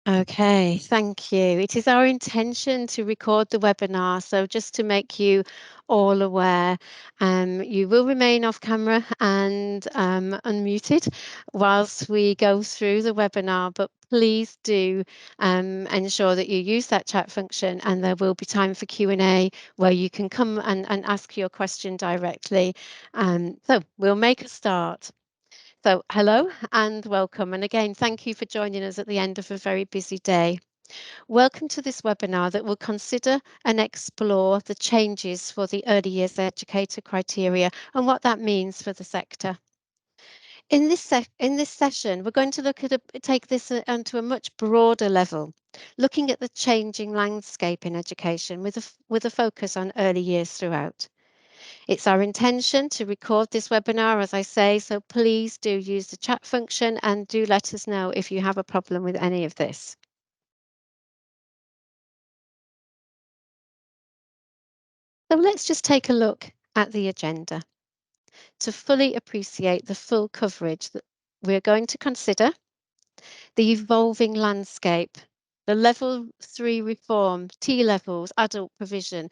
Okay, thank you. It is our intention to record the webinar, so just to make you all aware, you will remain off camera and unmuted whilst we go through the webinar, but please do ensure that you use that chat function, and there will be time for Q&A where you can come and ask your question directly. So we'll make a start. So hello and welcome. And again, thank you for joining us at the end of a very busy day. Welcome to this webinar that will consider and explore the changes for the Early Years Educator criteria and what that means for the sector. In this session, we're going to look at take this onto a much broader level, looking at the changing landscape in education with a focus on early years throughout. It's our intention to record this webinar, as I say, so please do use the chat function and do let us know if you have a problem with any of this. So let's just take a look at the agenda. To fully appreciate the full coverage that we're going to consider the evolving landscape, the level 3 reform, T-levels, adult provision,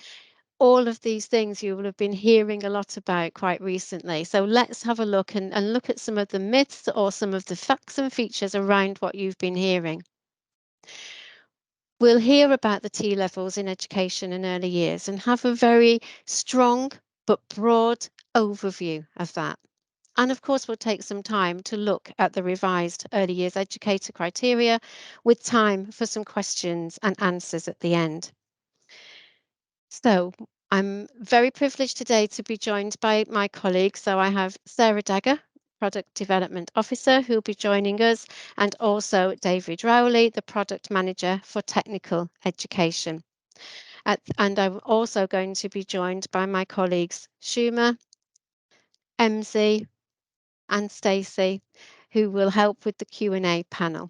all of these things you will have been hearing a lot about quite recently. So let's have a look and look at some of the myths or some of the facts and features around what you've been hearing. We'll hear about the T-levels in education and early years and have a very strong but broad overview of that. And of course, we'll take some time to look at the revised Early Years Educator criteria with time for some questions and answers at the end. So I'm very privileged today to be joined by my colleagues. So I have Sarah Dagger, Product Development Officer, who will be joining us, and also David Rowley, the Product Manager for Technical Education. And I'm also going to be joined by my colleagues Shuma, Emzy, and Stacey, who will help with the Q&A panel.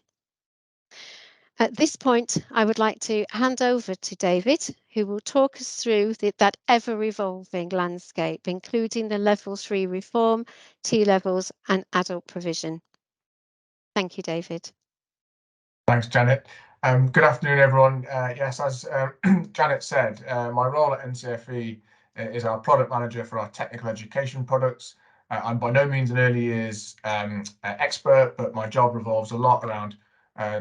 At this point, I would like to hand over to David, who will talk us through that ever-evolving landscape, including the Level 3 reform, T-levels and adult provision. Thank you, David. Thanks, Janet. Good afternoon, everyone. Yes, as Janet said, my role at NCFE is our product manager for our technical education products. I'm by no means an early years expert, but my job revolves a lot around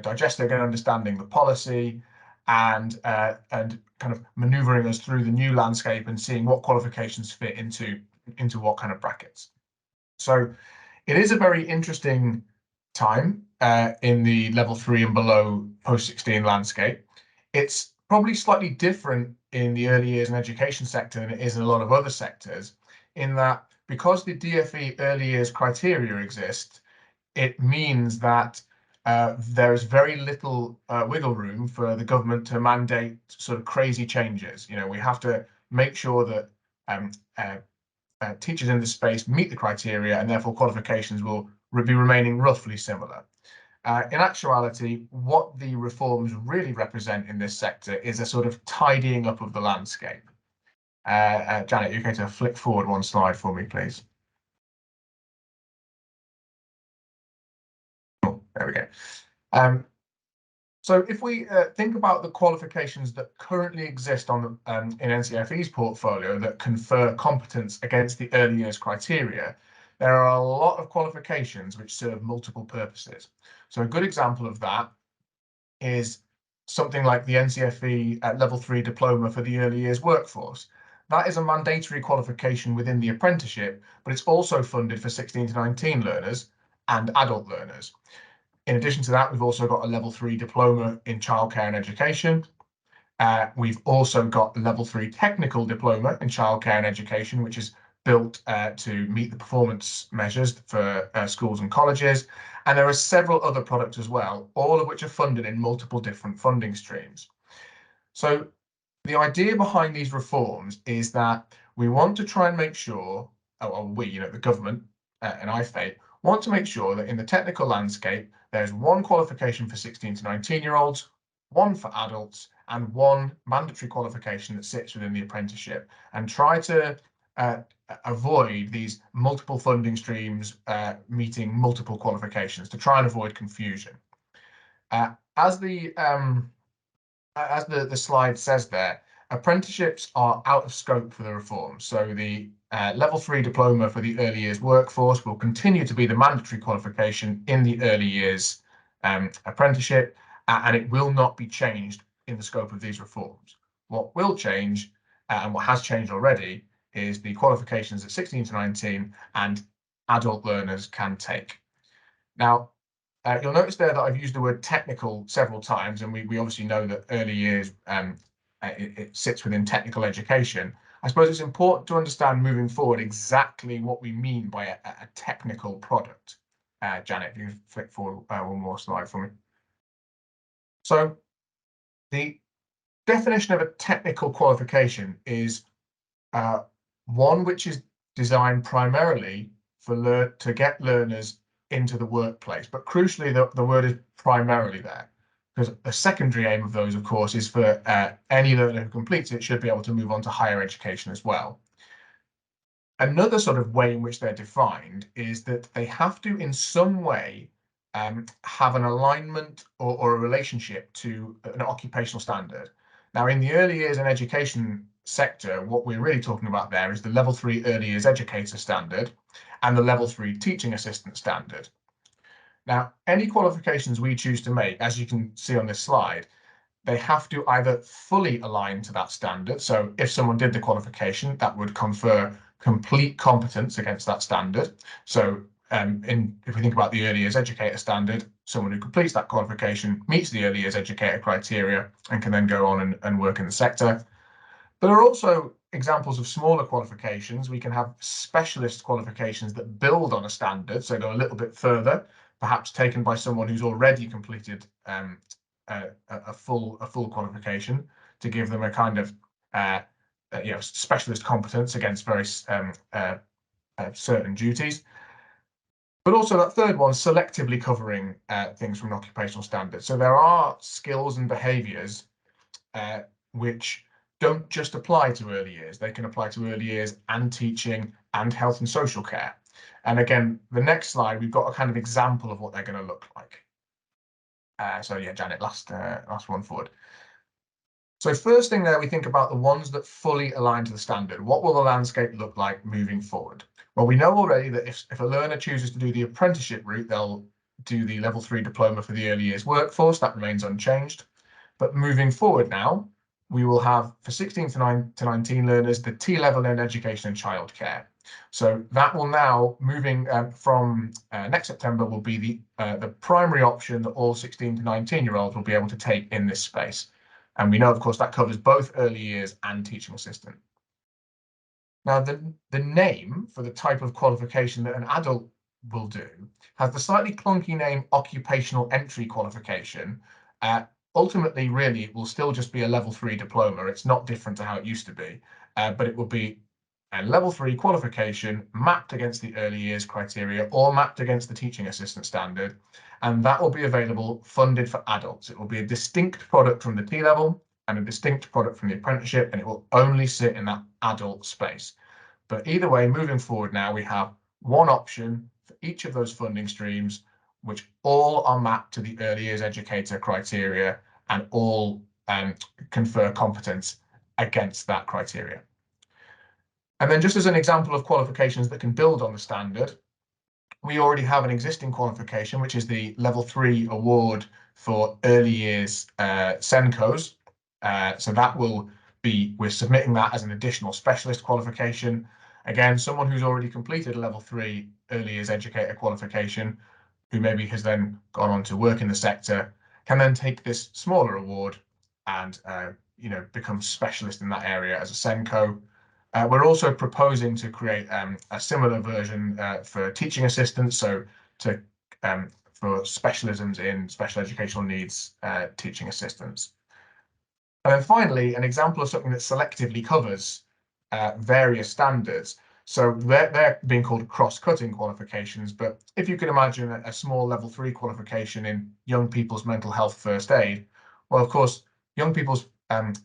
digesting and understanding the policy and kind of manoeuvring us through the new landscape and seeing what qualifications fit into what kind of brackets. So it is a very interesting time in the level 3 and below post-16 landscape. It's probably slightly different in the early years and education sector than it is in a lot of other sectors, in that because the DfE early years criteria exist, it means that there is very little wiggle room for the government to mandate sort of crazy changes. You know, we have to make sure that teachers in this space meet the criteria, and therefore qualifications will be remaining roughly similar. In actuality, what the reforms really represent in this sector is a sort of tidying up of the landscape. Janet, you're going to flick forward one slide for me, please. Oh, there we go. So if we think about the qualifications that currently exist on in NCFE's portfolio that confer competence against the early years criteria, there are a lot of qualifications which serve multiple purposes. So a good example of that is something like the NCFE Level 3 Diploma for the early years workforce. That is a mandatory qualification within the apprenticeship, but it's also funded for 16 to 19 learners and adult learners. In addition to that, we've also got a Level 3 Diploma in Childcare and Education. We've also got the Level 3 Technical Diploma in Childcare and Education, which is built to meet the performance measures for schools and colleges. And there are several other products as well, all of which are funded in multiple different funding streams. So the idea behind these reforms is that we want to try and make sure, the government and IFE, want to make sure that in the technical landscape, there's one qualification for 16 to 19-year-olds, one for adults, and one mandatory qualification that sits within the apprenticeship, and try to avoid these multiple funding streams meeting multiple qualifications to try and avoid confusion. as the slide says there, apprenticeships are out of scope for the reform. So the level 3 diploma for the early years workforce will continue to be the mandatory qualification in the early years apprenticeship, and it will not be changed in the scope of these reforms. What will change, and what has changed already, is the qualifications at 16 to 19 and adult learners can take. Now, you'll notice there that I've used the word technical several times, and we obviously know that early years it sits within technical education. I suppose it's important to understand moving forward exactly what we mean by a technical product. Janet, if you flick forward one more slide for me. So the definition of a technical qualification is one which is designed primarily to get learners into the workplace. But crucially, the word is primarily there, because the secondary aim of those, of course, is for any learner who completes it should be able to move on to higher education as well. Another sort of way in which they're defined is that they have to, in some way, have an alignment or a relationship to an occupational standard. Now, in the early years in education sector, what we're really talking about there is the level 3 early years educator standard and the level 3 teaching assistant standard. Now, any qualifications we choose to make, as you can see on this slide, they have to either fully align to that standard. So if someone did the qualification, that would confer complete competence against that standard. So if we think about the early years educator standard, someone who completes that qualification meets the early years educator criteria and can then go on and work in the sector. There are also examples of smaller qualifications. We can have specialist qualifications that build on a standard, so go a little bit further, perhaps taken by someone who's already completed a full qualification to give them a kind of specialist competence against very certain duties. But also that third one, selectively covering things from an occupational standard. So there are skills and behaviours which don't just apply to early years. They can apply to early years and teaching and health and social care. And again, the next slide, we've got a kind of example of what they're going to look like. So yeah, Janet, last one forward. So first thing there, we think about the ones that fully align to the standard. What will the landscape look like moving forward? Well, we know already that if a learner chooses to do the apprenticeship route, they'll do the level 3 diploma for the early years workforce. That remains unchanged. But moving forward now, we will have, for 16 to 19 learners, the T-level in education and childcare. So that will now, moving from next September, will be the primary option that all 16 to 19-year-olds will be able to take in this space. And we know, of course, that covers both early years and teaching assistant. Now, the name for the type of qualification that an adult will do has the slightly clunky name occupational entry qualification. Ultimately, really, it will still just be a level 3 diploma. It's not different to how it used to be, but it will be a level 3 qualification mapped against the early years criteria or mapped against the teaching assistant standard. And that will be available funded for adults. It will be a distinct product from the T-level and a distinct product from the apprenticeship, and it will only sit in that adult space. But either way, moving forward now, we have one option for each of those funding streams, which all are mapped to the early years educator criteria and all confer competence against that criteria. And then just as an example of qualifications that can build on the standard, we already have an existing qualification, which is the level 3 award for early years SENCOs. So that will be, we're submitting that as an additional specialist qualification. Again, someone who's already completed a level 3 early years educator qualification, who maybe has then gone on to work in the sector, can then take this smaller award and become specialist in that area as a SENCO. We're also proposing to create a similar version for teaching assistants, so for specialisms in special educational needs teaching assistants. And then finally, an example of something that selectively covers various standards. So they're being called cross-cutting qualifications, but if you can imagine a small level 3 qualification in young people's mental health first aid, well, of course, young people's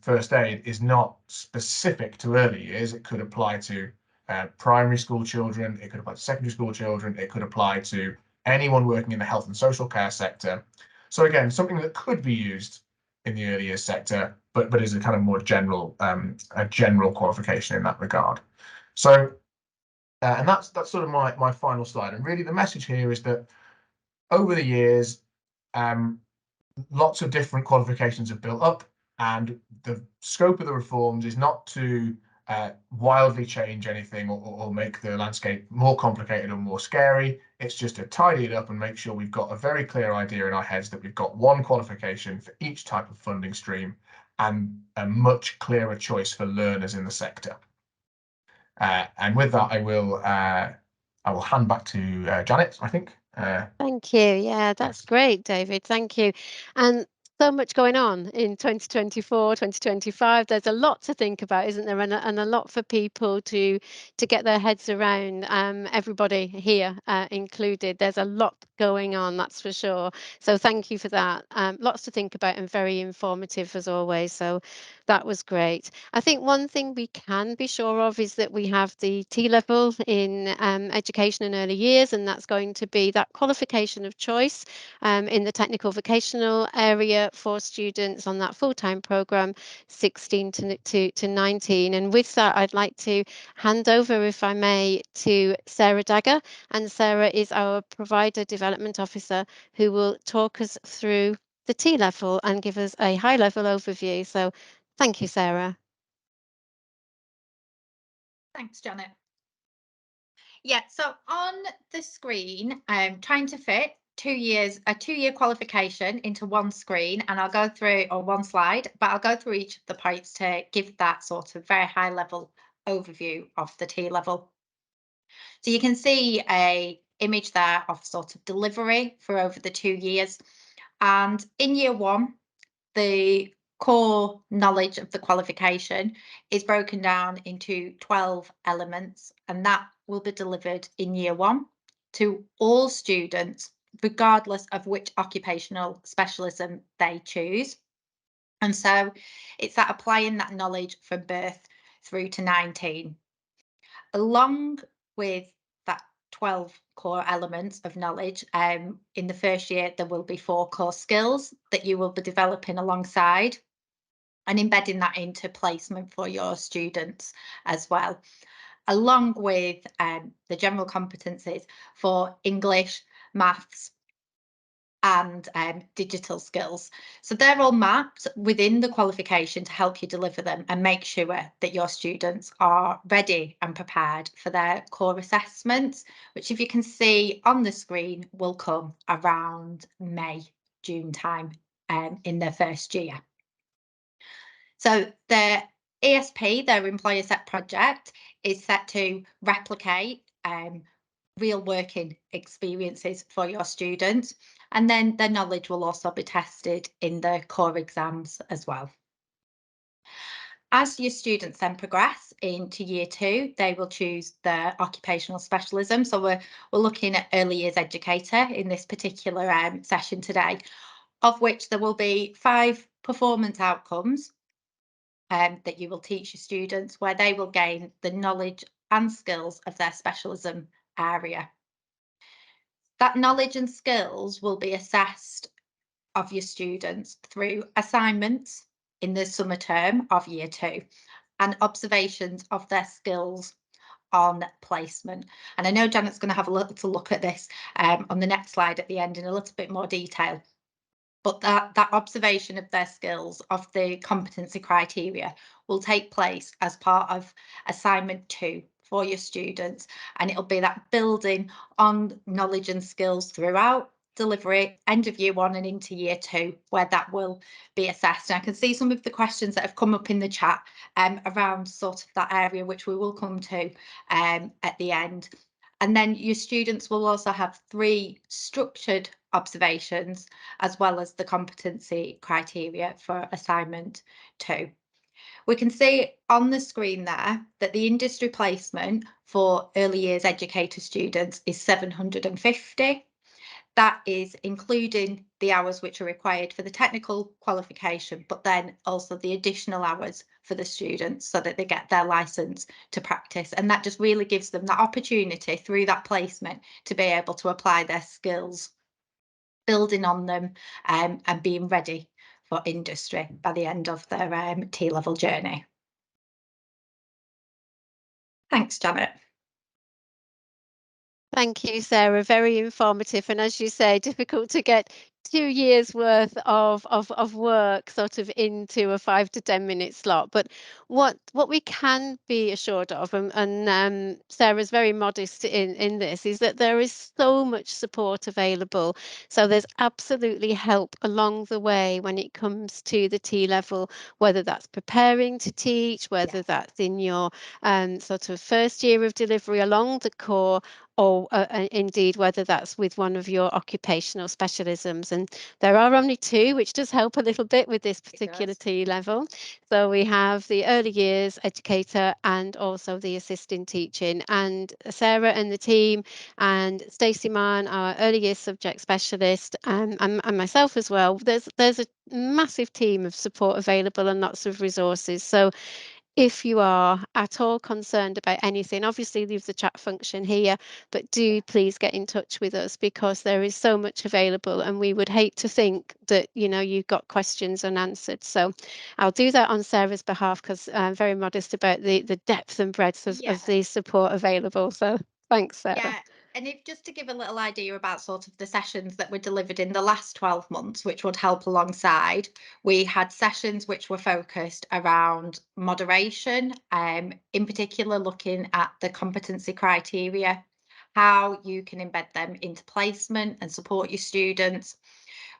first aid is not specific to early years. It could apply to primary school children, it could apply to secondary school children, it could apply to anyone working in the health and social care sector. So again, something that could be used in the early years sector, but is a kind of more general a general qualification in that regard. So and that's sort of my final slide. And really the message here is that over the years, lots of different qualifications have built up, and the scope of the reforms is not to wildly change anything or make the landscape more complicated or more scary. It's just to tidy it up and make sure we've got a very clear idea in our heads that we've got one qualification for each type of funding stream and a much clearer choice for learners in the sector. And with that, I will hand back to Janet, I think. Thank you. Yeah, that's great, David. Thank you. And so much going on in 2024, 2025. There's a lot to think about, isn't there? And a lot for people to get their heads around. Everybody here included. There's a lot going on, that's for sure. So thank you for that. Lots to think about and very informative as always. So that was great. I think one thing we can be sure of is that we have the T-level in education and early years, and that's going to be that qualification of choice in the technical vocational area for students on that full-time programme 16 to 19. And with that, I'd like to hand over, if I may, to Sarah Dagger. And Sarah is our Provider Development Officer who will talk us through the T-level and give us a high-level overview. So thank you, Sarah. Thanks, Janet. Yeah, so on the screen, I'm trying to fit a two-year qualification into one screen, and I'll go through, or one slide, but I'll go through each of the points to give that sort of very high level overview of the T-level. So you can see a image there of sort of delivery for over the 2 years. And in year one, the core knowledge of the qualification is broken down into 12 elements, and that will be delivered in year one to all students, regardless of which occupational specialism they choose. And so it's that applying that knowledge from birth through to 19. Along with that 12 core elements of knowledge, in the first year, there will be 4 core skills that you will be developing alongside and embedding that into placement for your students as well, along with the general competencies for English, maths, and digital skills. So they're all mapped within the qualification to help you deliver them and make sure that your students are ready and prepared for their core assessments, which, if you can see on the screen, will come around May, June time in their first year. So the ESP, their employer set project, is set to replicate real working experiences for your students, and then their knowledge will also be tested in the core exams as well. As your students then progress into year 2, they will choose their occupational specialism. So we're looking at early years educator in this particular session today, of which there will be 5 performance outcomes that you will teach your students, where they will gain the knowledge and skills of their specialism area. That knowledge and skills will be assessed of your students through assignments in the summer term of year 2 and observations of their skills on placement. And I know Janet's going to have a little look at this on the next slide at the end in a little bit more detail. But that observation of their skills, of the competency criteria, will take place as part of assignment 2 for your students, and it'll be that building on knowledge and skills throughout delivery, end of year 1 and into year 2, where that will be assessed. And I can see some of the questions that have come up in the chat around sort of that area, which we will come to at the end. And then your students will also have 3 structured observations, as well as the competency criteria for assignment 2. We can see on the screen there that the industry placement for early years educator students is 750. That is including the hours which are required for the technical qualification, but then also the additional hours for the students so that they get their licence to practice. And that just really gives them that opportunity through that placement to be able to apply their skills building on them, and being ready for industry by the end of their T-level journey. Thanks, Janet. Thank you, Sarah. Very informative. And as you say, difficult to get 2 years worth of work sort of into a 5 to 10 minute slot. But what we can be assured of, and Sarah's very modest in this, is that there is so much support available. So there's absolutely help along the way when it comes to the T level, whether that's preparing to teach, whether that's in your sort of first year of delivery along the core, or indeed whether that's with one of your occupational specialisms. And there are only two, which does help a little bit with this particular T level. So we have the early years educator and also the assisting teaching. And Sarah and the team and Stacey Mann, our early years subject specialist, and myself as well, there's a massive team of support available and lots of resources. So if you are at all concerned about anything, obviously leave the chat function here, but do please get in touch with us, because there is so much available and we would hate to think that, you know, you've got questions unanswered. So I'll do that on Sarah's behalf, because I'm very modest about the depth and breadth of the support available. So thanks, Sarah. Yeah. And if just to give a little idea about sort of the sessions that were delivered in the last 12 months, which would help alongside, we had sessions which were focused around moderation, in particular looking at the competency criteria, how you can embed them into placement and support your students.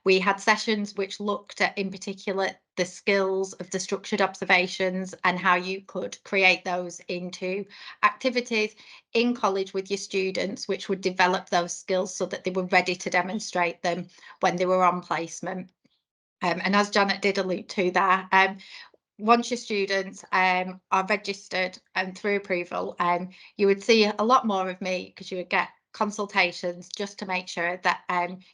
We had sessions which looked at, in particular, the skills of the structured observations and how you could create those into activities in college with your students, which would develop those skills so that they were ready to demonstrate them when they were on placement. And as Janet did allude to there, once your students are registered and through approval, you would see a lot more of me, because you would get consultations just to make sure that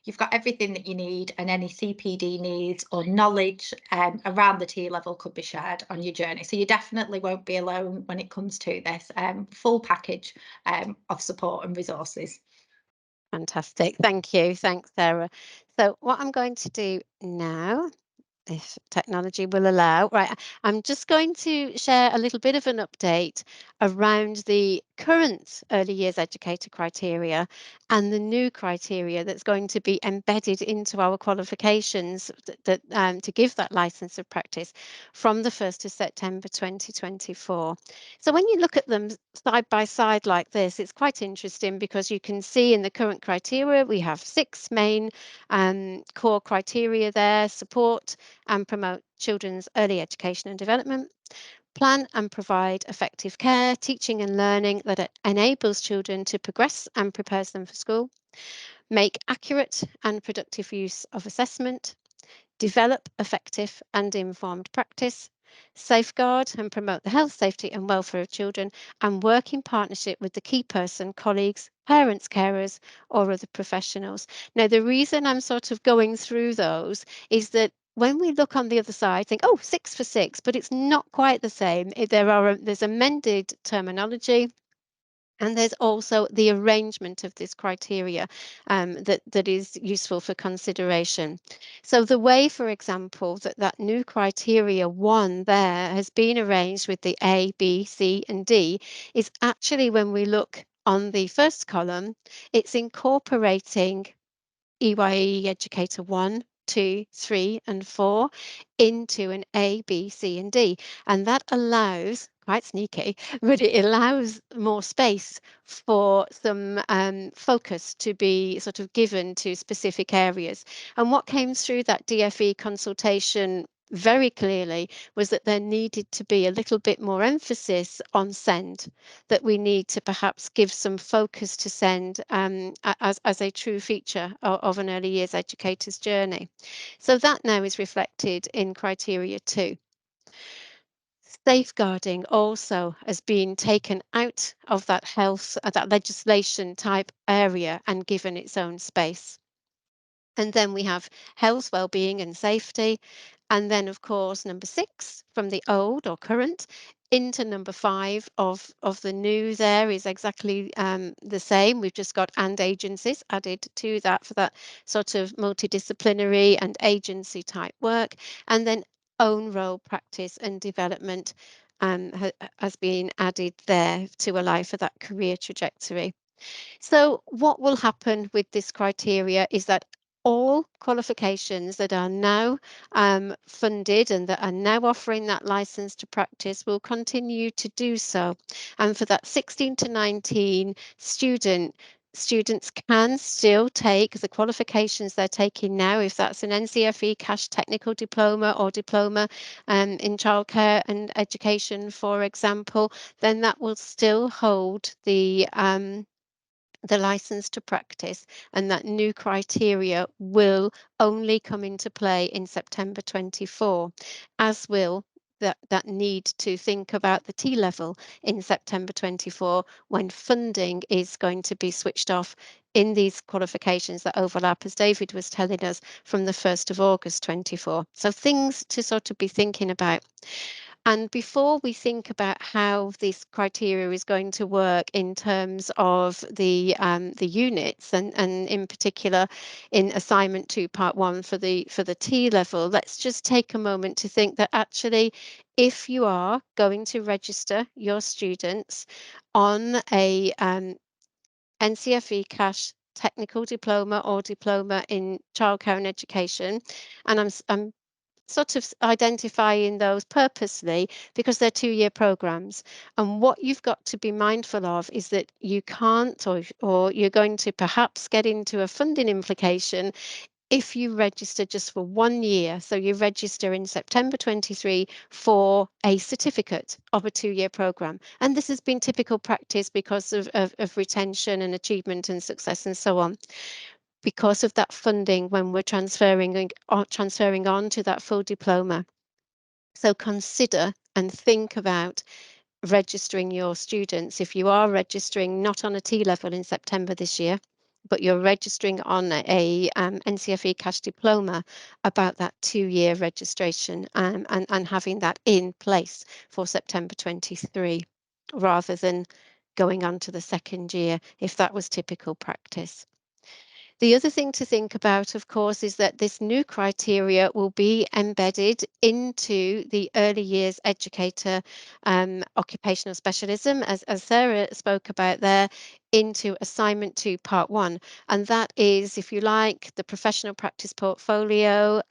you've got everything that you need, and any CPD needs or knowledge around the T level could be shared on your journey. So you definitely won't be alone when it comes to this full package of support and resources. Fantastic. Thank you. Thanks, Sarah. So what I'm going to do now, if technology will allow. Right, I'm just going to share a little bit of an update around the current early years educator criteria and the new criteria that's going to be embedded into our qualifications to give that license of practice from the 1st of September 2024. So when you look at them side by side like this, it's quite interesting, because you can see in the current criteria we have 6 main core criteria there: support and promote children's early education and development, plan and provide effective care, teaching and learning that enables children to progress and prepares them for school, make accurate and productive use of assessment, develop effective and informed practice, safeguard and promote the health, safety and welfare of children, and work in partnership with the key person, colleagues, parents, carers, or other professionals. Now, the reason I'm sort of going through those is that when we look on the other side, think, oh, 6 for 6, but it's not quite the same. There's amended terminology. And there's also the arrangement of this criteria that is useful for consideration. So the way, for example, that new criteria 1 there has been arranged with the A, B, C, and D is actually, when we look on the first column, it's incorporating EYE Educator 1, 2, 3, and 4 into an A, B, C, and D. And that allows, quite sneaky, but it allows more space for some focus to be sort of given to specific areas. And what came through that DFE consultation very clearly was that there needed to be a little bit more emphasis on SEND, that we need to perhaps give some focus to SEND as a true feature of an early years educator's journey. So that now is reflected in criteria 2. Safeguarding also has been taken out of that health, that legislation type area, and given its own space. And then we have health, well-being and safety. And then, of course, number 6 from the old or current into number 5 of the new there is exactly the same. We've just got and agencies added to that for that sort of multidisciplinary and agency type work. And then own role practice and development has been added there to allow for that career trajectory. So what will happen with this criteria is that all qualifications that are now funded and that are now offering that license to practice will continue to do so. And for that 16 to 19 students can still take the qualifications they're taking now, if that's an NCFE cash technical diploma or diploma in childcare and education, for example, then that will still hold the license to practice, and that new criteria will only come into play in September 24, as will that need to think about the T level in September 24, when funding is going to be switched off in these qualifications that overlap, as David was telling us, from the 1st of August 24. So things to sort of be thinking about. And before we think about how this criteria is going to work in terms of the units, and in particular in assignment 2 part 1 for the T level, let's just take a moment to think that actually, if you are going to register your students on a NCFE cash technical diploma or diploma in childcare and education, and I'm sort of identifying those purposely because they're 2-year programs. And what you've got to be mindful of is that you can't, or you're going to perhaps get into a funding implication if you register just for 1 year. So you register in September 23 for a certificate of a 2-year program. And this has been typical practice because of retention and achievement and success and so on. Because of that funding when we're transferring on to that full diploma. So consider and think about registering your students. If you are registering not on a T level in September this year, but you're registering on a NCFE cash diploma, about that 2-year registration and having that in place for September 23, rather than going on to the 2nd year if that was typical practice. The other thing to think about, of course, is that this new criteria will be embedded into the Early Years Educator occupational specialism, as Sarah spoke about there, into assignment 2 part 1. And that is, if you like, the professional practice portfolio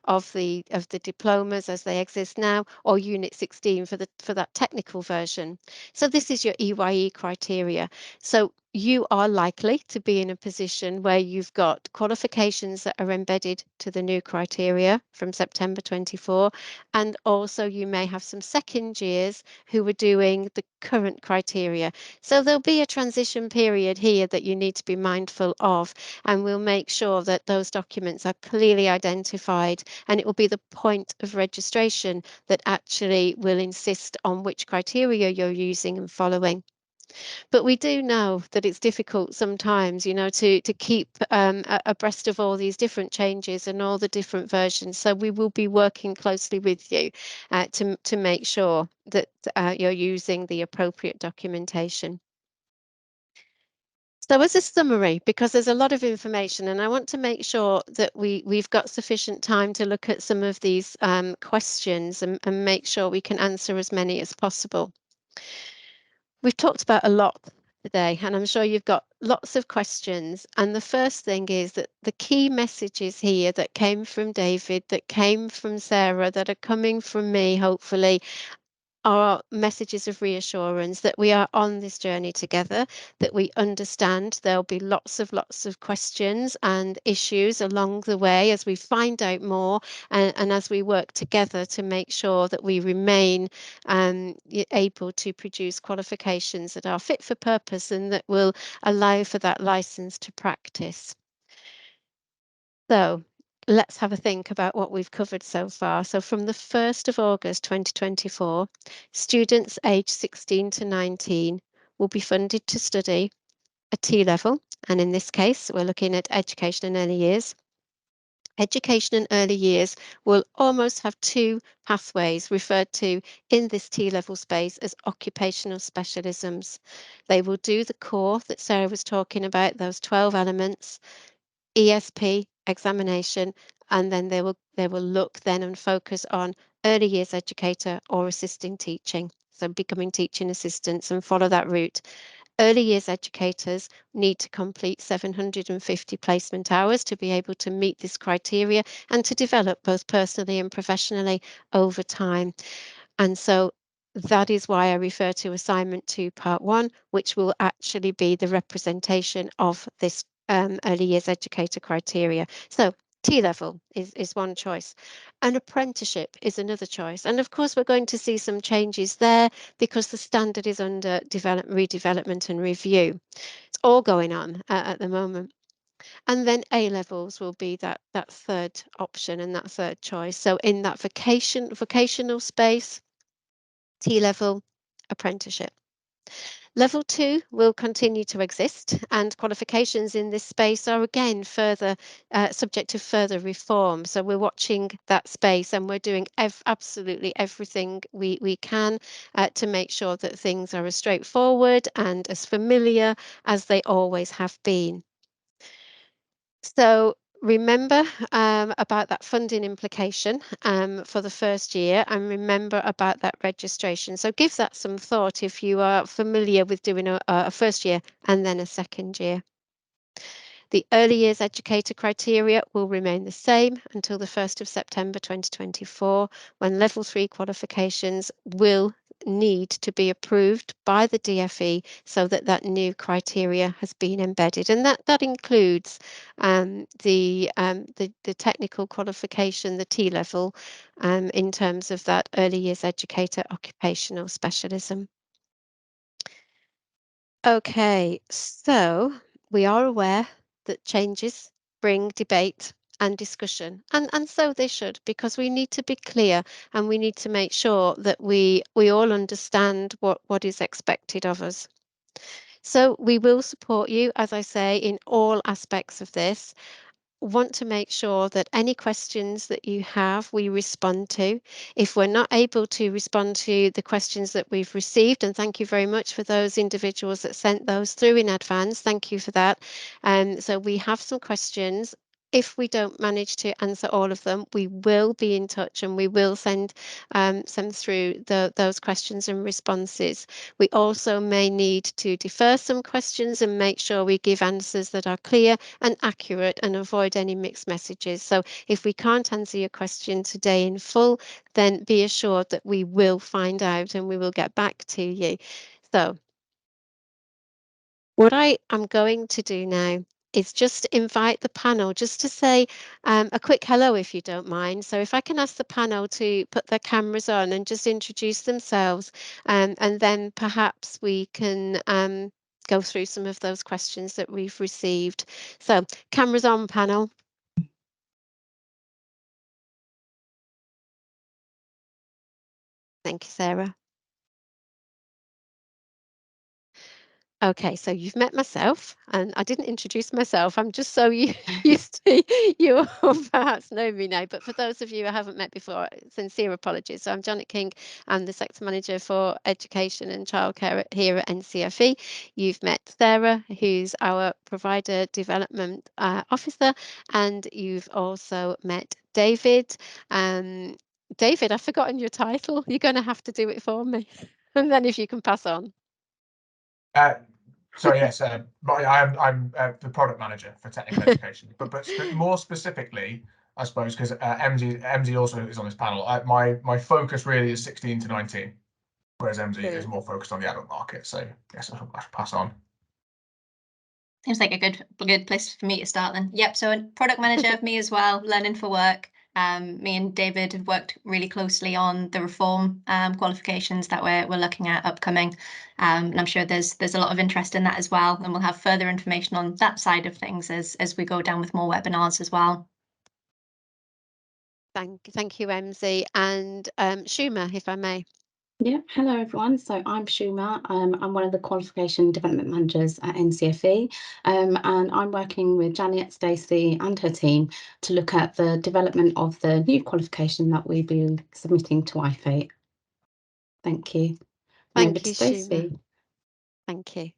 of the diplomas as they exist now, or unit 16 for that technical version. So this is your EYE criteria. So you are likely to be in a position where you've got qualifications that are embedded to the new criteria from September 24, and also you may have some 2nd years who are doing the current criteria. So there'll be a transition period here that you need to be mindful of, and we'll make sure that those documents are clearly identified, and it will be the point of registration that actually will insist on which criteria you're using and following. But we do know that it's difficult sometimes, to keep abreast of all these different changes and all the different versions. So we will be working closely with you to make sure that you're using the appropriate documentation. So as a summary, because there's a lot of information, and I want to make sure that we've got sufficient time to look at some of these questions and make sure we can answer as many as possible. We've talked about a lot today, and I'm sure you've got lots of questions. And the first thing is that the key messages here that came from David, that came from Sarah, that are coming from me, hopefully, are messages of reassurance that we are on this journey together, that we understand there'll be lots of questions and issues along the way as we find out more, and as we work together to make sure that we remain able to produce qualifications that are fit for purpose and that will allow for that license to practice. So let's have a think about what we've covered so far. So from the 1st of August 2024, students aged 16 to 19 will be funded to study a T level. And in this case, we're looking at education and early years. Education and early years will almost have two pathways referred to in this T-level space as occupational specialisms. They will do the core that Sarah was talking about, those 12 elements, ESP, examination, and then they will look then and focus on early years educator or assisting teaching. So becoming teaching assistants and follow that route. Early years educators need to complete 750 placement hours to be able to meet this criteria and to develop both personally and professionally over time. And so that is why I refer to assignment 2 part 1, which will actually be the representation of this early years educator criteria. So T-level is one choice. An apprenticeship is another choice. And of course, we're going to see some changes there because the standard is under redevelopment and review. It's all going on at the moment. And then A-levels will be that third option and that third choice. So in that vocational space, T-level apprenticeship. Level 2 will continue to exist, and qualifications in this space are again further subject to further reform. So we're watching that space and we're doing absolutely everything we can to make sure that things are as straightforward and as familiar as they always have been. So remember about that funding implication for the first year, and remember about that registration. So give that some thought if you are familiar with doing a first year and then a second year. The early years educator criteria will remain the same until the 1st of September 2024, when level 3 qualifications will need to be approved by the DFE so that that new criteria has been embedded. And that includes the technical qualification, the T-level, in terms of that early years educator occupational specialism. Okay, so we are aware that changes bring debate and discussion, and so they should, because we need to be clear and we need to make sure that we all understand what is expected of us. So we will support you, as I say, in all aspects of this. Want to make sure that any questions that you have, we respond to. If we're not able to respond to the questions that we've received, and thank you very much for those individuals that sent those through in advance, thank you for that. So we have some questions. If we don't manage to answer all of them, we will be in touch and we will send through those questions and responses. We also may need to defer some questions and make sure we give answers that are clear and accurate and avoid any mixed messages. So if we can't answer your question today in full, then be assured that we will find out and we will get back to you. So what I am going to do now is just invite the panel just to say a quick hello, if you don't mind. So if I can ask the panel to put their cameras on and just introduce themselves, and then perhaps we can go through some of those questions that we've received. So cameras on, panel. Thank you, Sarah. Okay, so you've met myself, and I didn't introduce myself. I'm just so used to you all perhaps know me now. But for those of you I haven't met before, sincere apologies. So I'm Janet King. I'm the Sector Manager for Education and Childcare here at NCFE. You've met Sarah, who's our Provider Development Officer, and you've also met David. David, I've forgotten your title. You're going to have to do it for me. And then if you can pass on. So yes, but I'm the product manager for technical education. But more specifically, I suppose, because MZ also is on this panel. My focus really is 16 to 19, whereas MZ is more focused on the adult market. So yes, I should pass on. Seems like a good place for me to start then. Yep. So a product manager of me as well, learning for work. Me and David have worked really closely on the reform qualifications that we're looking at upcoming, and I'm sure there's a lot of interest in that as well, and we'll have further information on that side of things as we go down with more webinars as well. Thank you, MZ, and Schumer, if I may. Yeah, hello everyone. So I'm Shuma. I'm one of the qualification development managers at NCFE, and I'm working with Janet, Stacey, and her team to look at the development of the new qualification that we'll be submitting to IFE. Thank you. Thank you, Shuma. Thank you.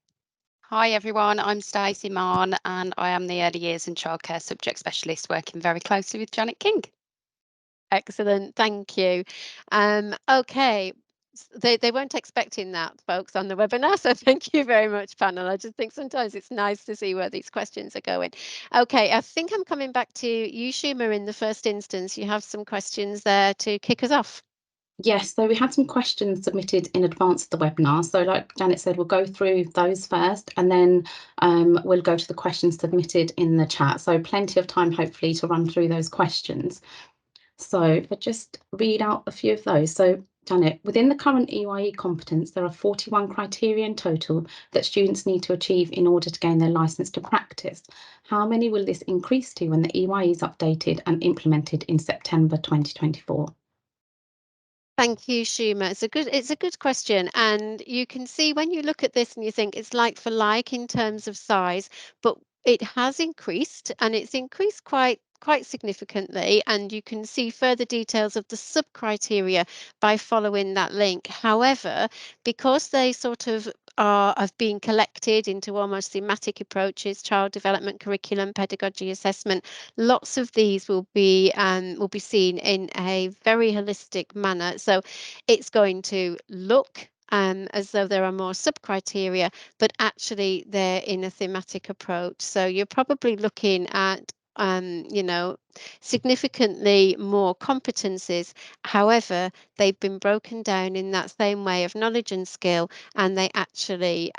Hi everyone, I'm Stacey Mann and I am the Early Years and Childcare Subject Specialist working very closely with Janet King. Excellent, thank you. Okay, they weren't expecting that, folks, on the webinar, so thank you very much, panel. I just think sometimes it's nice to see where these questions are going. Okay, I think I'm coming back to you, Shuma, in the first instance. You have some questions there to kick us off. Yes, so we had some questions submitted in advance of the webinar. So like Janet said, we'll go through those first and then we'll go to the questions submitted in the chat. So plenty of time, hopefully, to run through those questions. So if I just read out a few of those. So Janet, within the current EYE competence, there are 41 criteria in total that students need to achieve in order to gain their licence to practice. How many will this increase to when the EYE is updated and implemented in September 2024? Thank you, Shuma. It's a good question, and you can see when you look at this and you think it's like for like in terms of size, but it has increased, and it's increased quite significantly, and you can see further details of the sub criteria by following that link. However, because they sort of have been collected into almost thematic approaches, child development, curriculum, pedagogy, assessment, lots of these will be seen in a very holistic manner. So it's going to look as though there are more sub-criteria, but actually they're in a thematic approach. So you're probably looking at you know, significantly more competencies. However, they've been broken down in that same way of knowledge and skill, and they actually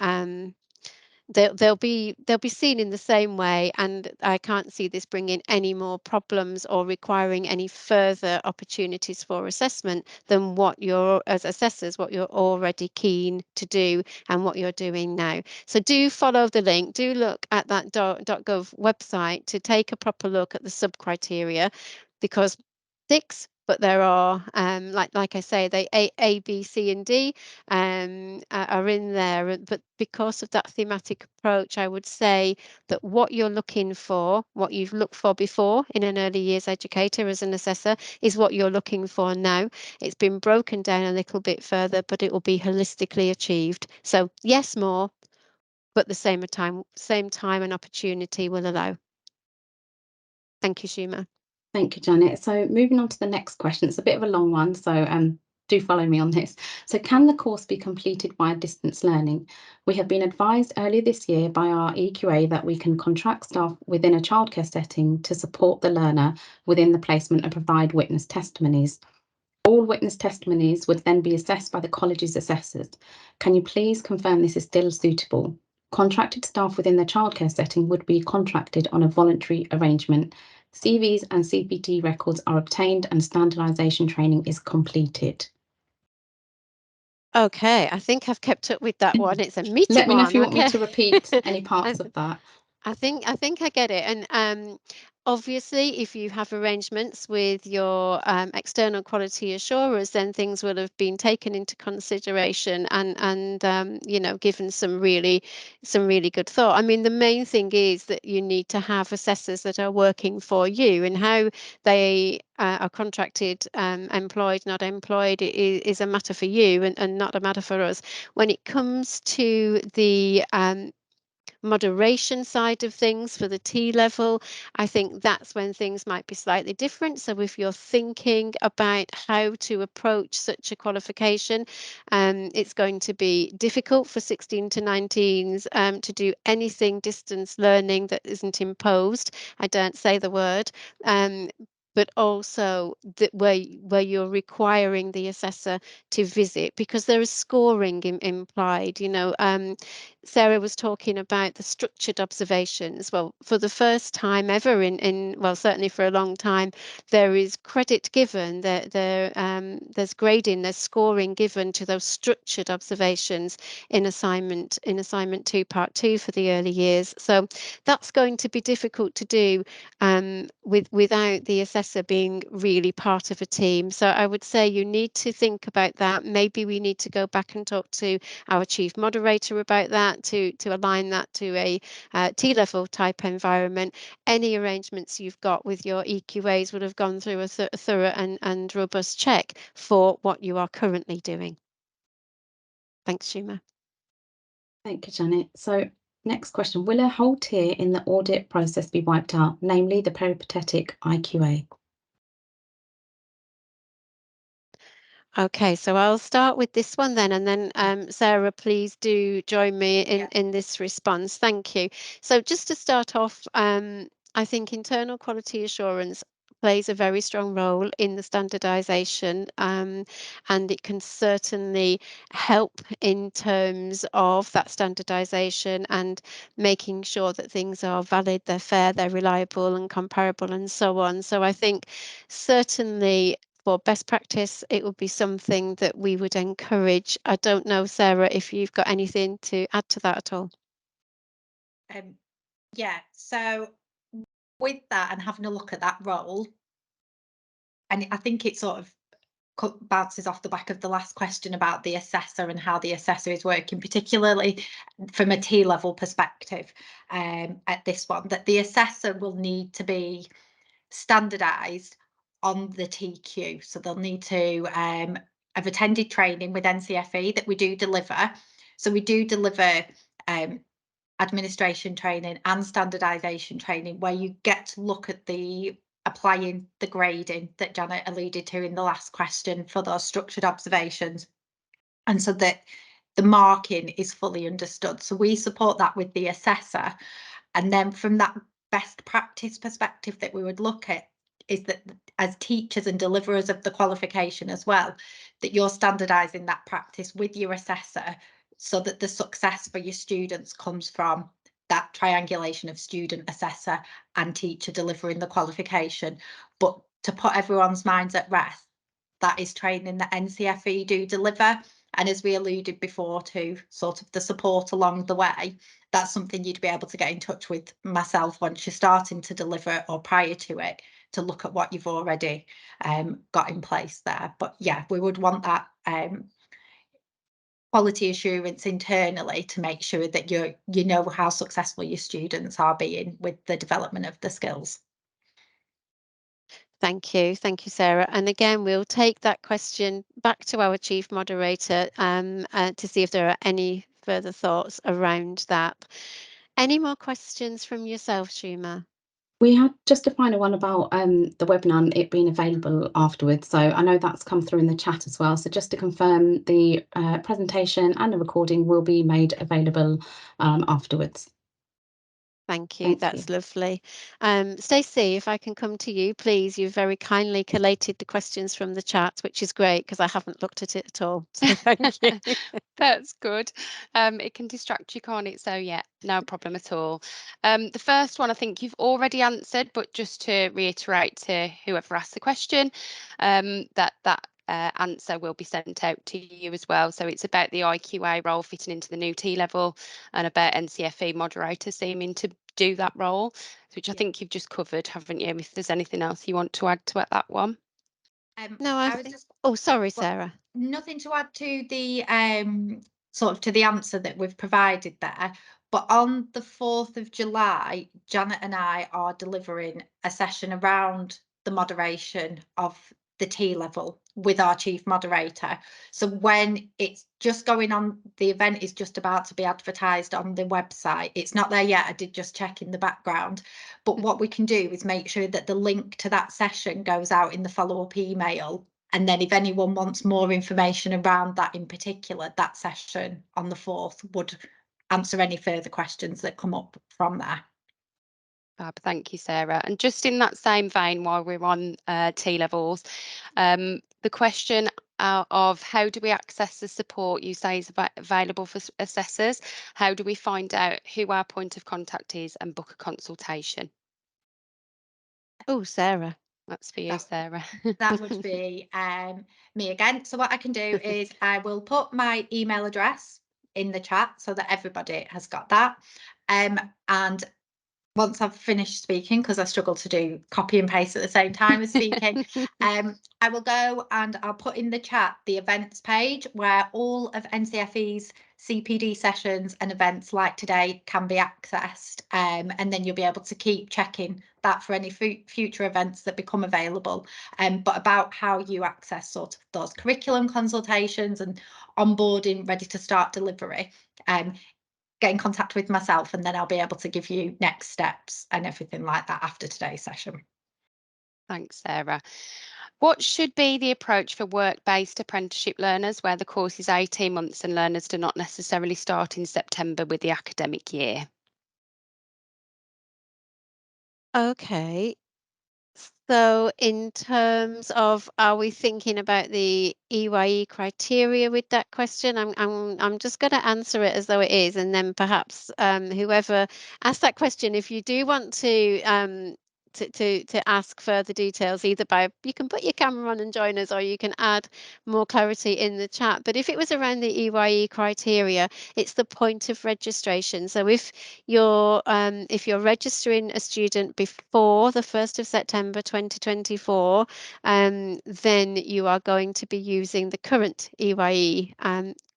they'll be seen in the same way, and I can't see this bringing any more problems or requiring any further opportunities for assessment than what you're, as assessors, what you're already keen to do and what you're doing now. So do follow the link, do look at that .gov website to take a proper look at the sub-criteria, because 6, but there are, like I say, they A, B, C, and D are in there. But because of that thematic approach, I would say that what you're looking for, what you've looked for before in an early years educator as an assessor, is what you're looking for now. It's been broken down a little bit further, but it will be holistically achieved. So yes, more, but the same time and opportunity will allow. Thank you, Shuma. Thank you, Janet. So moving on to the next question. It's a bit of a long one, so do follow me on this. So can the course be completed via distance learning? We have been advised earlier this year by our EQA that we can contract staff within a childcare setting to support the learner within the placement and provide witness testimonies. All witness testimonies would then be assessed by the college's assessors. Can you please confirm this is still suitable? Contracted staff within the childcare setting would be contracted on a voluntary arrangement. CVs and CPD records are obtained and standardisation training is completed. Okay, I think I've kept up with that one. It's a meaty one. Let me know if you want me to repeat any parts of that. I think I get it. And obviously, if you have arrangements with your external quality assurers, then things will have been taken into consideration and you know, given some really good thought. I mean, the main thing is that you need to have assessors that are working for you, and how they are contracted, employed, not employed, is a matter for you and not a matter for us. When it comes to the moderation side of things for the T level, I think that's when things might be slightly different. So if you're thinking about how to approach such a qualification, it's going to be difficult for 16 to 19s to do anything distance learning that isn't imposed. I don't say the word. But also where you're requiring the assessor to visit, because there is scoring implied. You know, Sarah was talking about the structured observations. Well, for the first time ever well, certainly for a long time, there is credit given, there's grading, there's scoring given to those structured observations in assignment 2 part 2 for the early years. So that's going to be difficult to do without the assessor assessor being really part of a team. So I would say you need to think about that. Maybe we need to go back and talk to our chief moderator about that to align that to a T-level type environment. Any arrangements you've got with your EQAs would have gone through a thorough and robust check for what you are currently doing. Thanks, Shuma. Thank you, Janet. So next question, will a whole tier in the audit process be wiped out, namely the peripatetic IQA? Okay, so I'll start with this one then, and then Sarah, please do join me in this response. Thank you. So just to start off, I think internal quality assurance plays a very strong role in the standardisation, and it can certainly help in terms of that standardisation and making sure that things are valid, they're fair, they're reliable and comparable and so on. So I think certainly for best practice, it would be something that we would encourage. I don't know, Sarah, if you've got anything to add to that at all. Yeah, so with that and having a look at that role, and I think it sort of bounces off the back of the last question about the assessor and how the assessor is working, particularly from a T-level perspective at this one, that the assessor will need to be standardised on the TQ. So they'll need to have attended training with NCFE that we do deliver. So we do deliver administration training and standardisation training where you get to look at the applying the grading that Janet alluded to in the last question for those structured observations, and so that the marking is fully understood. So we support that with the assessor, and then from that best practice perspective that we would look at is that as teachers and deliverers of the qualification as well, that you're standardising that practice with your assessor so that the success for your students comes from that triangulation of student, assessor and teacher delivering the qualification. But to put everyone's minds at rest, that is training that NCFE do deliver. And as we alluded before to sort of the support along the way, that's something you'd be able to get in touch with myself once you're starting to deliver or prior to it, to look at what you've already got in place there. But yeah, we would want that quality assurance internally to make sure that you know how successful your students are being with the development of the skills. Thank you, Sarah. And again, we'll take that question back to our chief moderator to see if there are any further thoughts around that. Any more questions from yourself, Shuma? We had just a final one about the webinar and it being available afterwards. So I know that's come through in the chat as well. So just to confirm, the presentation and the recording will be made available afterwards. Thank you. That's lovely. Stacey, if I can come to you, please. You've very kindly collated the questions from the chat, which is great because I haven't looked at it at all. So thank you. That's good. It can distract you, can't it? So yeah, no problem at all. The first one I think you've already answered, but just to reiterate to whoever asked the question, that answer will be sent out to you as well. So it's about the IQA role fitting into the new T-level and about NCFE moderator seeming to do that role, which I think you've just covered, haven't you? If there's anything else you want to add to that one. No, I was think. just. Oh, sorry, Sarah. Nothing to add to the sort of to the answer that we've provided there. But on the 4th of July, Janet and I are delivering a session around the moderation of the T-level with our chief moderator. So when it's just going on, the event is just about to be advertised on the website. It's not there yet. I did just check in the background. But what we can do is make sure that the link to that session goes out in the follow-up email. And then if anyone wants more information around that in particular, that session on the 4th would answer any further questions that come up from there. Thank you, Sarah. And just in that same vein, while we're on T-levels, the question of how do we access the support you say is available for assessors? How do we find out who our point of contact is and book a consultation? Oh, Sarah. That's for you, Sarah. That would be me again. So what I can do is I will put my email address in the chat so that everybody has got that. And once I've finished speaking, because I struggle to do copy and paste at the same time as speaking, I will go and I'll put in the chat the events page where all of NCFE's CPD sessions and events like today can be accessed, and then you'll be able to keep checking that for any future events that become available. But about how you access sort of those curriculum consultations and onboarding ready to start delivery, get in contact with myself, and then I'll be able to give you next steps and everything like that after today's session. Thanks, Sarah. What should be the approach for work-based apprenticeship learners where the course is 18 months and learners do not necessarily start in September with the academic year? Okay. So in terms of, are we thinking about the EYE criteria with that question? I'm just going to answer it as though it is, and then perhaps whoever asked that question, if you do want to ask further details, either by, you can put your camera on and join us, or you can add more clarity in the chat. But if it was around the EYE criteria, it's the point of registration. So if you're registering a student before the 1st of September 2024, then you are going to be using the current EYE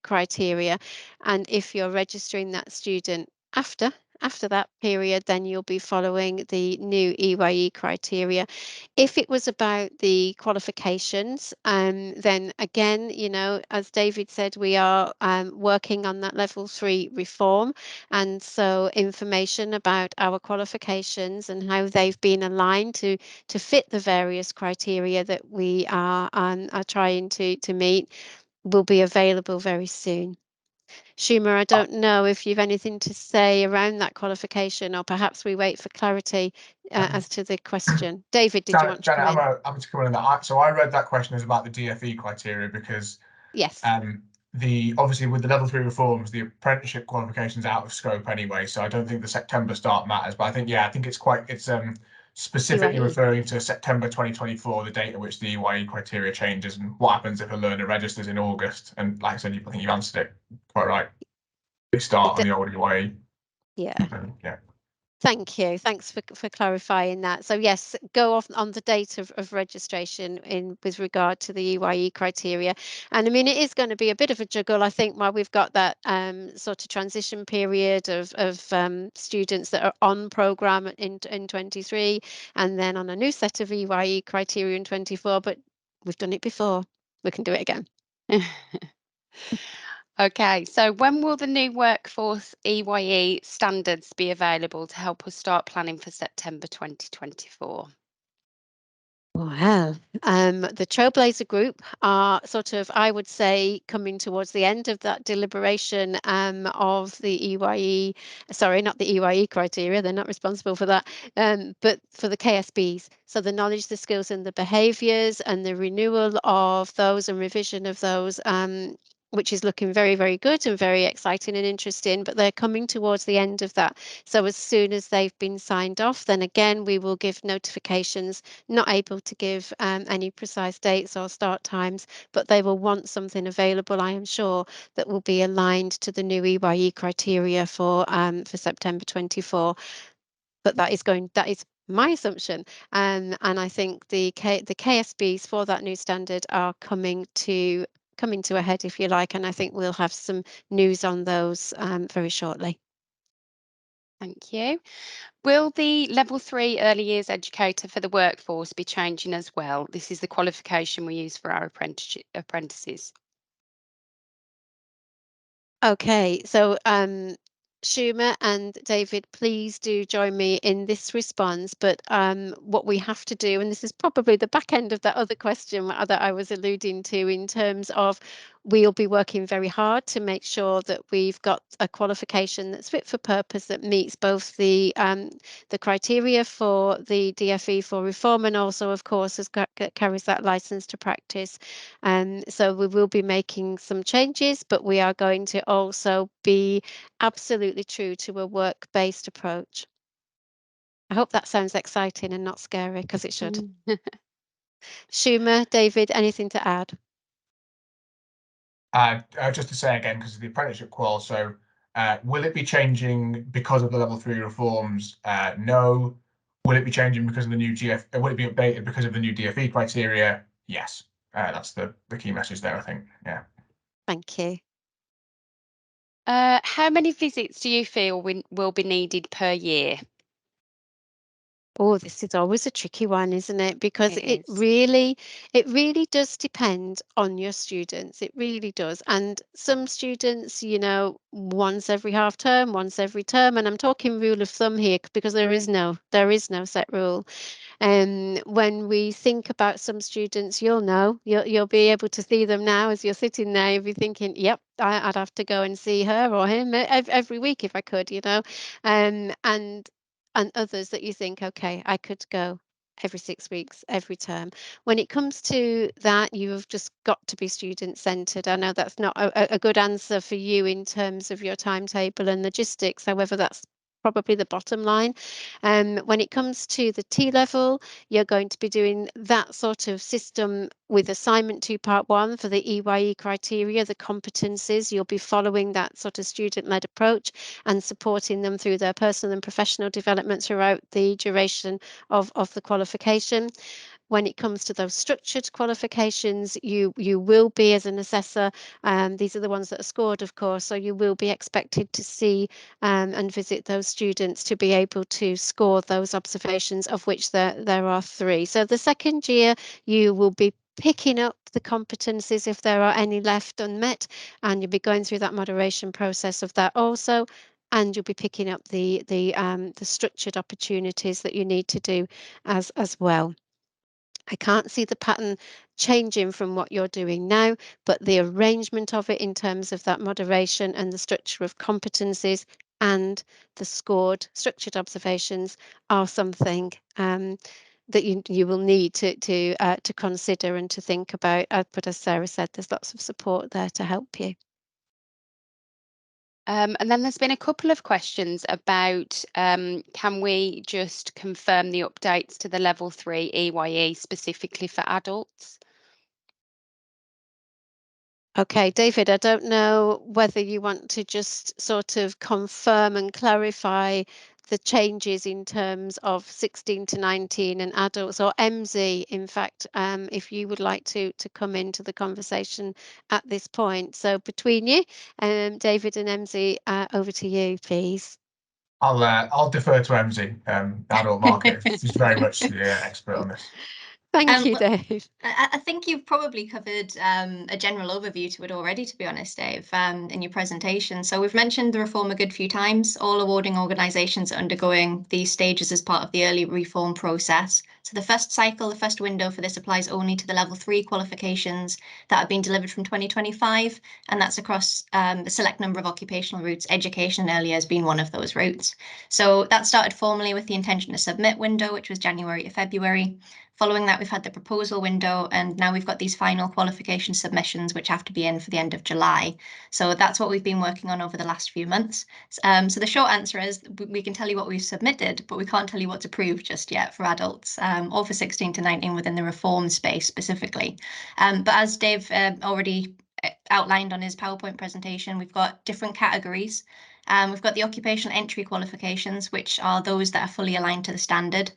criteria. And if you're registering that student after that period, then you'll be following the new EYE criteria. If it was about the qualifications, then again, you know, as David said, we are working on that level 3 reform, and so information about our qualifications and how they've been aligned to fit the various criteria that we are trying to meet will be available very soon. Schumer, I don't know if you've anything to say around that qualification, or perhaps we wait for clarity as to the question. David, did you want to Janet, come in? I'm to come in on that. So I read that question as about the DFE criteria because Yes. Obviously with the level 3 reforms, the apprenticeship qualification's out of scope anyway. So I don't think the September start matters. But I think it's specifically EYE. referring to September 2024, the date at which the EYE criteria changes, and what happens if a learner registers in August. And like I said, I think you answered it quite right. They start on the old EYE. Yeah. Yeah. Thank you. Thanks for clarifying that. So yes, go off on the date of registration with regard to the EYE criteria. And I mean, it is going to be a bit of a juggle, I think, while we've got that sort of transition period of students that are on programme in 23, and then on a new set of EYE criteria in 24. But we've done it before. We can do it again. Okay, so when will the new workforce EYE standards be available to help us start planning for September 2024? Well, the Trailblazer group are sort of, I would say, coming towards the end of that deliberation of the EYE, sorry, not the EYE criteria, they're not responsible for that, but for the KSBs. So the knowledge, the skills and the behaviours, and the renewal of those and revision of those, which is looking very, very good and very exciting and interesting, but they're coming towards the end of that. So as soon as they've been signed off, then again, we will give notifications. Not able to give any precise dates or start times, but they will want something available, I am sure, that will be aligned to the new EYE criteria for September 24. But that is my assumption, and I think the KSBs for that new standard are coming to a head, if you like, and I think we'll have some news on those very shortly. Thank you. Will the level 3 early years educator for the workforce be changing as well? This is the qualification we use for our apprentices. Okay, so Schumer and David, please do join me in this response. But what we have to do, and this is probably the back end of that other question that I was alluding to, in terms of we'll be working very hard to make sure that we've got a qualification that's fit for purpose, that meets both the criteria for the DFE for reform, and also, of course, carries that license to practice. So we will be making some changes, but we are going to also be absolutely true to a work-based approach. I hope that sounds exciting and not scary, because it should. Schumer, David, anything to add? Just to say again, because of the apprenticeship qual, so Will it be changing because of the level 3 reforms? No. Will it be changing because of the new will it be updated because of the new DFE criteria? Yes. That's the key message there, I think. Yeah. Thank you. How many visits do you feel will be needed per year? Oh, this is always a tricky one, isn't it? Because It it is. really does depend on your students. It really does. And some students, you know, once every half term, once every term, and I'm talking rule of thumb here because there is no set rule. When we think about some students, you'll be able to see them now as you're sitting there. You'll be thinking, "Yep, I'd have to go and see her or him every week if I could," you know, and others that you think, okay, I could go every 6 weeks, every term. When it comes to that, you've just got to be student centred. I know that's not a good answer for you in terms of your timetable and logistics. However, that's probably the bottom line. When it comes to the T level, you're going to be doing that sort of system with assignment 2 part 1 for the EYE criteria, the competencies. You'll be following that sort of student-led approach and supporting them through their personal and professional development throughout the duration of the qualification. When it comes to those structured qualifications, you will be, as an assessor, these are the ones that are scored, of course, so you will be expected to see and visit those students to be able to score those observations, of which there are 3. So the second year, you will be picking up the competencies if there are any left unmet, and you'll be going through that moderation process of that also, and you'll be picking up the structured opportunities that you need to do as well. I can't see the pattern changing from what you're doing now, but the arrangement of it in terms of that moderation and the structure of competencies and the scored structured observations are something that you will need to consider and to think about. But as Sarah said, there's lots of support there to help you. And then there's been a couple of questions about can we just confirm the updates to the level 3 EYE specifically for adults? Okay, David, I don't know whether you want to just sort of confirm and clarify the changes in terms of 16 to 19 and adults, or MZ, in fact, if you would like to come into the conversation at this point. So between you, David and MZ, over to you, please. I'll defer to MZ, adult market. He's very much the expert on this. Thank you, Dave. I think you've probably covered a general overview to it already, to be honest, Dave, in your presentation. So we've mentioned the reform a good few times. All awarding organisations are undergoing these stages as part of the early reform process. So the first cycle, the first window for this applies only to the level 3 qualifications that have been delivered from 2025, and that's across a select number of occupational routes, education and early years being one of those routes. So that started formally with the intention to submit window, which was January to February. Following that, we've had the proposal window, and now we've got these final qualification submissions, which have to be in for the end of July. So that's what we've been working on over the last few months. So the short answer is we can tell you what we've submitted, but we can't tell you what's approved just yet for adults, or for 16 to 19 within the reform space specifically. But as Dave already outlined on his PowerPoint presentation, we've got different categories. We've got the occupational entry qualifications, which are those that are fully aligned to the standard.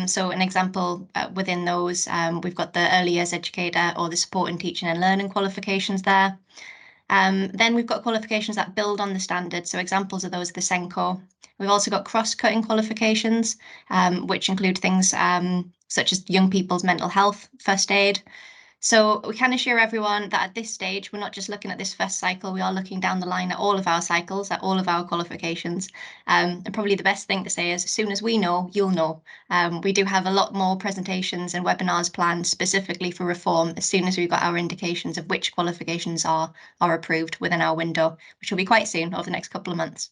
So an example within those, we've got the Early Years Educator or the Supporting Teaching and Learning qualifications there. Then we've got qualifications that build on the standard. So examples of those are the SENCO. We've also got cross-cutting qualifications, which include things such as young people's mental health, first aid. So we can assure everyone that at this stage, we're not just looking at this first cycle, we are looking down the line at all of our cycles, at all of our qualifications. And probably the best thing to say is as soon as we know, you'll know. We do have a lot more presentations and webinars planned specifically for reform as soon as we've got our indications of which qualifications are approved within our window, which will be quite soon over the next couple of months.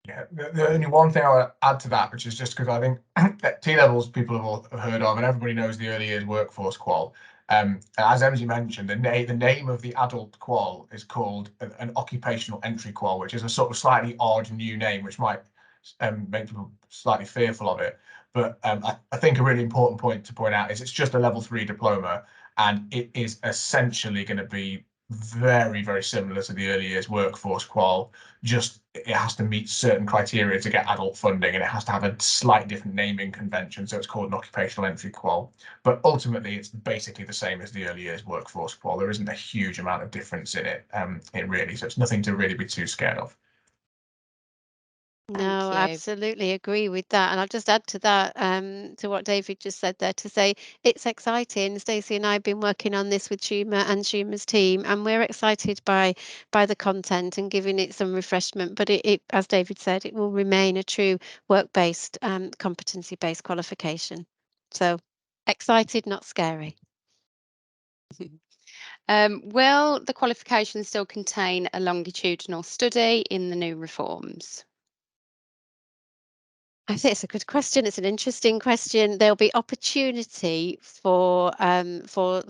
Yeah, the only one thing I would add to that, which is just because I think that T-levels people have all heard of, and everybody knows the early years workforce qual. As Emily mentioned, the name of the adult qual is called an occupational entry qual, which is a sort of slightly odd new name, which might make people slightly fearful of it. But I think a really important point to point out is it's just a level 3 diploma, and it is essentially going to be very, very similar to the early years workforce qual, just it has to meet certain criteria to get adult funding, and it has to have a slightly different naming convention, so it's called an occupational entry qual. But ultimately, it's basically the same as the early years workforce qual. There isn't a huge amount of difference in it, really, so it's nothing to really be too scared of. No, you. absolutely agree with that. And I'll just add to that, to what David just said there, to say it's exciting. Stacey and I have been working on this with Schumer and Schumer's team, and we're excited by the content and giving it some refreshment. But it, as David said, it will remain a true work-based, competency-based qualification. So excited, not scary. Will the qualification still contain a longitudinal study in the new reforms? I think it's a good question. It's an interesting question. There'll be opportunity for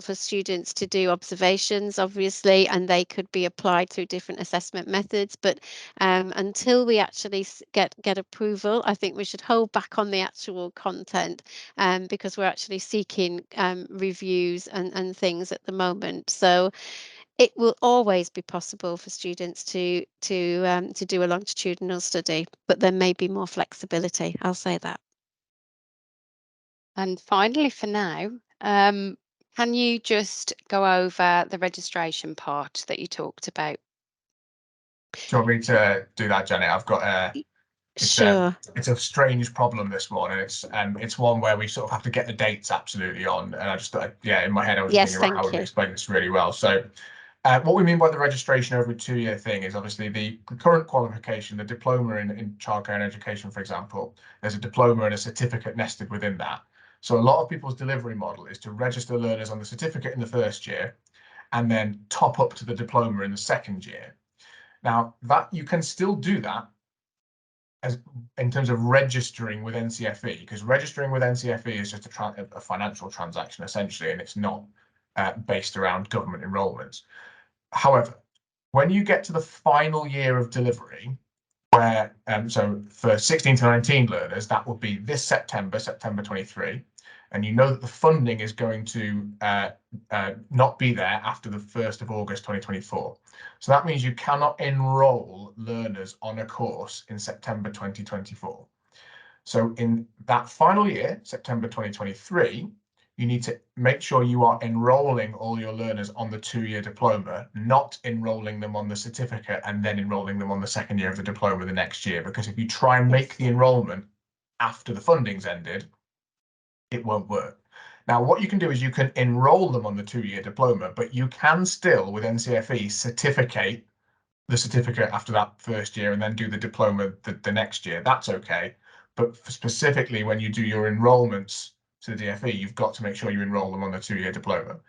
students to do observations, obviously, and they could be applied through different assessment methods. But until we actually get approval, I think we should hold back on the actual content, because we're actually seeking reviews and things at the moment. So it will always be possible for students to do a longitudinal study, but there may be more flexibility. I'll say that. And finally, for now, can you just go over the registration part that you talked about? Do you want me to do that, Janet? I've got Sure. it's a strange problem, this one, and it's one where we sort of have to get the dates absolutely on. And I just thought, yeah, in my head I was Yes, thinking about how thank we you. explain this really well. So what we mean by the registration over a 2-year thing is obviously the current qualification, the diploma in childcare and education, for example. There's a diploma and a certificate nested within that. So a lot of people's delivery model is to register learners on the certificate in the first year and then top up to the diploma in the second year. Now, that you can still do that as in terms of registering with NCFE, because registering with NCFE is just a financial transaction essentially, and it's not based around government enrolments. However, when you get to the final year of delivery, where so for 16 to 19 learners, that will be this September 23, and you know that the funding is going to not be there after the 1st of August 2024. So that means you cannot enroll learners on a course in September 2024. So in that final year, September 2023, you need to make sure you are enrolling all your learners on the 2-year diploma, not enrolling them on the certificate and then enrolling them on the second year of the diploma the next year. Because if you try and make the enrolment after the funding's ended, it won't work. Now, what you can do is you can enroll them on the 2-year diploma, but you can still, with NCFE, certificate the certificate after that first year and then do the diploma the next year. That's okay. But specifically, when you do your enrolments to the DFE, you've got to make sure you enroll them on the 2-year diploma.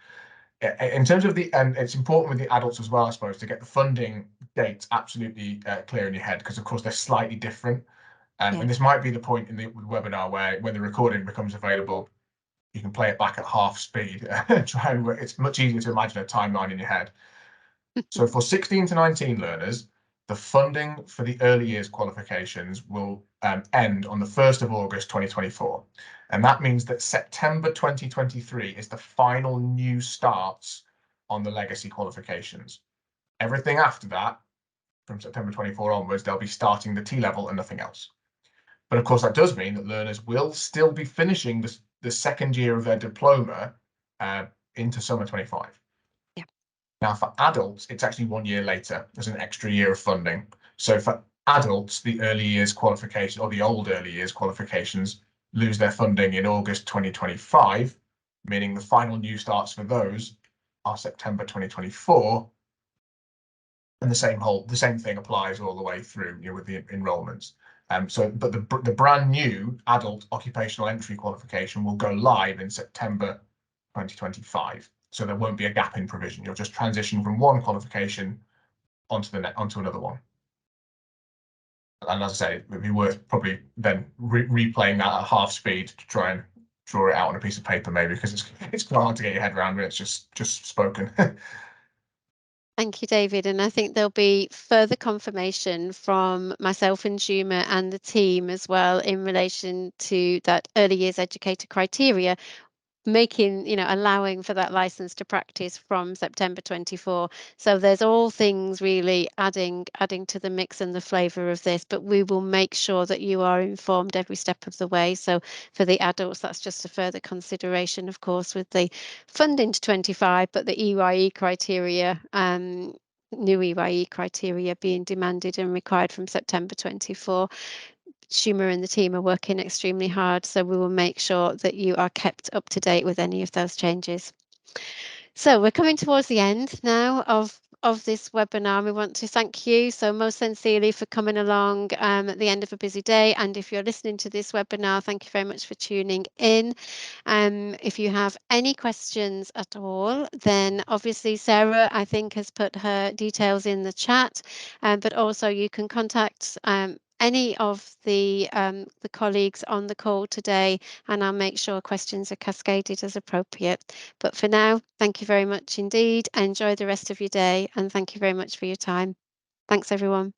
In terms of and it's important with the adults as well, I suppose, to get the funding dates absolutely clear in your head, because of course they're slightly different. And this might be the point in the webinar where when the recording becomes available, you can play it back at half speed. Try and it's much easier to imagine a timeline in your head. So for 16 to 19 learners, the funding for the early years qualifications will end on the 1st of August 2024. And that means that September 2023 is the final new starts on the legacy qualifications. Everything after that, from September 24 onwards, they'll be starting the T-level and nothing else. But of course, that does mean that learners will still be finishing the second year of their diploma into summer 25. Now, for adults, it's actually 1 year later. There's an extra year of funding. So for adults, the early years qualification or the old early years qualifications lose their funding in August 2025, meaning the final new starts for those are September 2024. And the same thing applies all the way through, with the enrolments. But the brand new adult occupational entry qualification will go live in September 2025. So there won't be a gap in provision. You'll just transition from one qualification onto another one. And as I say, it would be worth probably then replaying that at half speed to try and draw it out on a piece of paper, maybe, because it's quite hard to get your head around when it's just spoken. Thank you, David. And I think there'll be further confirmation from myself and Schumer and the team as well in relation to that early years educator criteria, making, allowing for that license to practice from September 24. So there's all things really adding to the mix and the flavour of this, but we will make sure that you are informed every step of the way. So for the adults, that's just a further consideration, of course, with the funding to 25, but the EYE criteria, new EYE criteria being demanded and required from September 24. Schumer and the team are working extremely hard, so we will make sure that you are kept up to date with any of those changes. So we're coming towards the end now of this webinar. We want to thank you so most sincerely for coming along at the end of a busy day. And if you're listening to this webinar, thank you very much for tuning in. If you have any questions at all, then obviously Sarah, I think, has put her details in the chat, but also you can contact any of the colleagues on the call today, and I'll make sure questions are cascaded as appropriate. But for now, thank you very much indeed. Enjoy the rest of your day, and thank you very much for your time. Thanks, everyone.